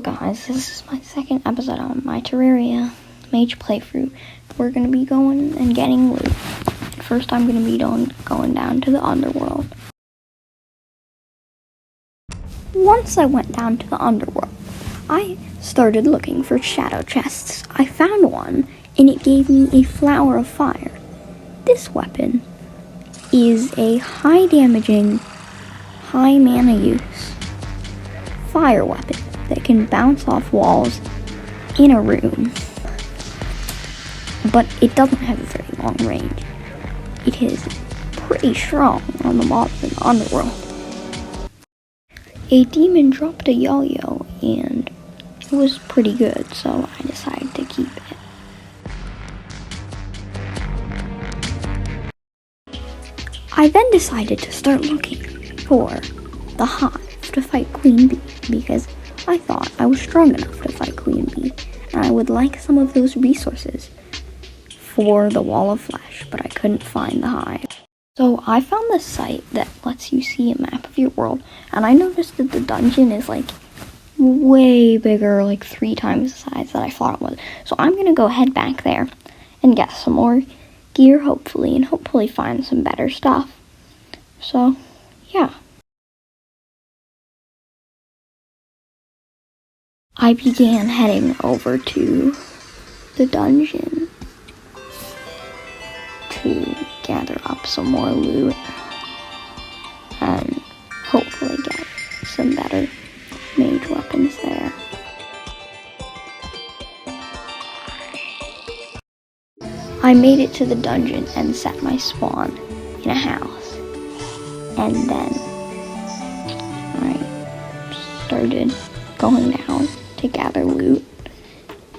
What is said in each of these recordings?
So guys, this is my second episode on my Terraria mage playthrough. We're going to be going and getting loot. First I'm going to be going down to the underworld. Once I went down to the underworld, I started looking for shadow chests. I found one, and it gave me a flower of fire. This weapon is a high damaging, high mana use fire weapon that can bounce off walls in a room. But it doesn't have a very long range. It is pretty strong on the mobs in the underworld. A demon dropped a yo-yo and it was pretty good, so I decided to keep it. I then decided to start looking for the hive to fight Queen Bee because I thought I was strong enough to fight Queen Bee and I would like some of those resources for the wall of flesh, but I couldn't find the hive. So I found this site that lets you see a map of your world, and I noticed that the dungeon is like way bigger, like 3 times the size that I thought it was. So I'm gonna go head back there and get some more gear, hopefully, and hopefully find some better stuff. So, yeah. I began heading over to the dungeon to gather up some more loot and hopefully get some better mage weapons there. I made it to the dungeon and set my spawn in a house, and then I started going down to gather loot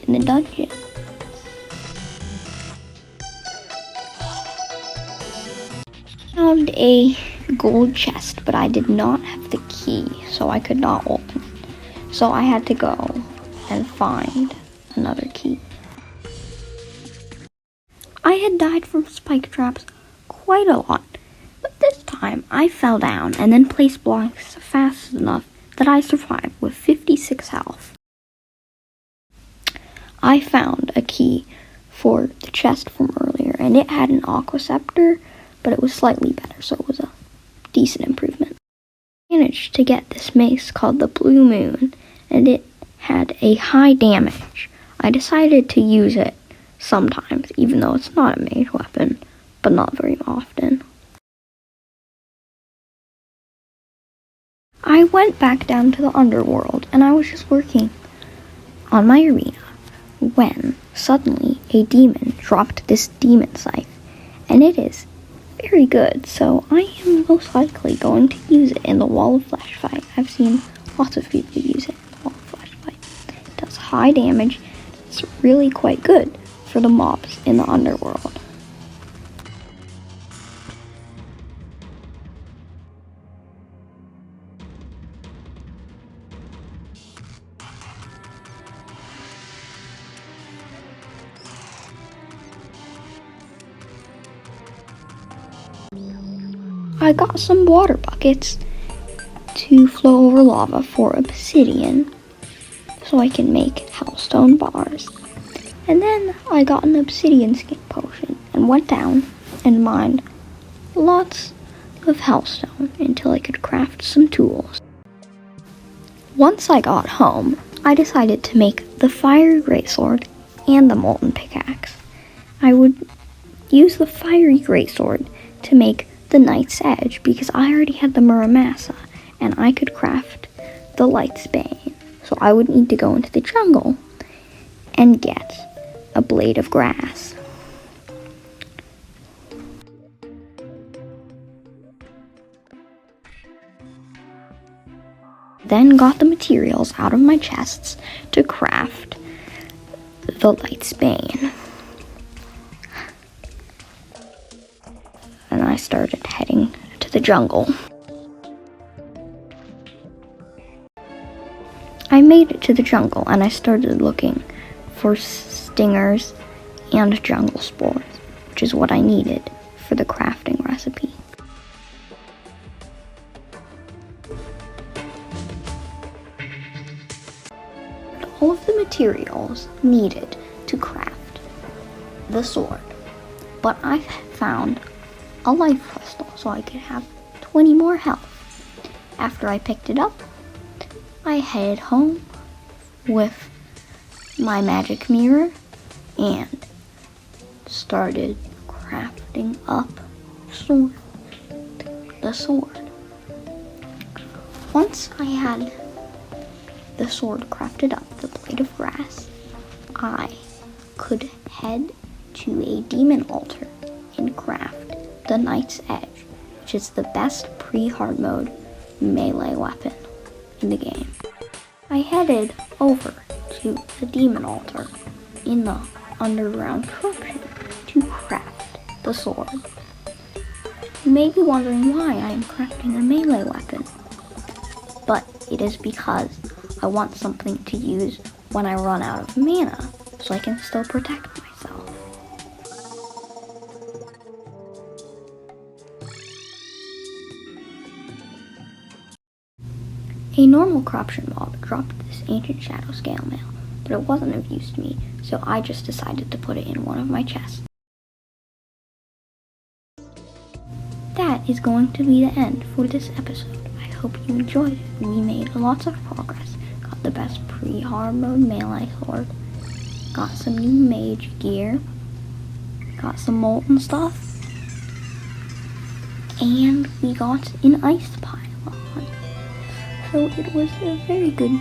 in the dungeon. Found a gold chest, but I did not have the key, so I could not open it. So I had to go and find another key. I had died from spike traps quite a lot, but this time I fell down and then placed blocks fast enough that I survived with 56 health. I found a key for the chest from earlier, and it had an aqua scepter, but it was slightly better, so it was a decent improvement. I managed to get this mace called the Blue Moon, and it had a high damage. I decided to use it sometimes, even though it's not a mage weapon, but not very often. I went back down to the underworld, and I was just working on my arena when suddenly a demon dropped this demon scythe, and it is very good, so I am most likely going to use it in the wall of flesh fight. I've seen lots of people use it in the wall of flesh fight. It does high damage. It's really quite good for the mobs in the underworld. I got some water buckets to flow over lava for obsidian so I can make hellstone bars. And then I got an obsidian skin potion and went down and mined lots of hellstone until I could craft some tools. Once I got home, I decided to make the fiery greatsword and the molten pickaxe. I would use the fiery greatsword to make the Knight's Edge because I already had the Muramasa and I could craft the Light's Bane. So I would need to go into the jungle and get a blade of grass. Then got the materials out of my chests to craft the Light's Bane. And I started heading to the jungle. I made it to the jungle and I started looking for stingers and jungle spores, which is what I needed for the crafting recipe. all of the materials needed to craft the sword. But I found a life crystal so I could have 20 more health. After I picked it up, I headed home with my magic mirror and started crafting up the sword. Once I had the sword crafted up, the blade of grass, I could head to a demon altar and craft the Knight's Edge, which is the best pre-hard mode melee weapon in the game. I headed over to the demon altar in the underground corruption to craft the sword. You may be wondering why I am crafting a melee weapon, but it is because I want something to use when I run out of mana, so I can still protect myself. A normal corruption mob dropped this ancient shadow scale mail, but it wasn't of use to me, so I just decided to put it in one of my chests. That is going to be the end for this episode. I hope you enjoyed it. We made lots of progress. Got the best pre-hard mode melee sword. Got some new mage gear. Got some molten stuff. And we got an ice pylon. So it was a very good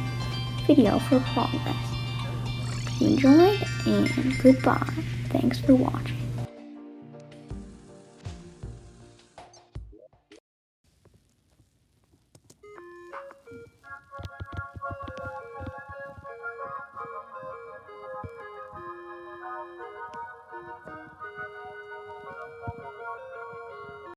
video for progress. Hope you enjoyed, and goodbye. Thanks for watching.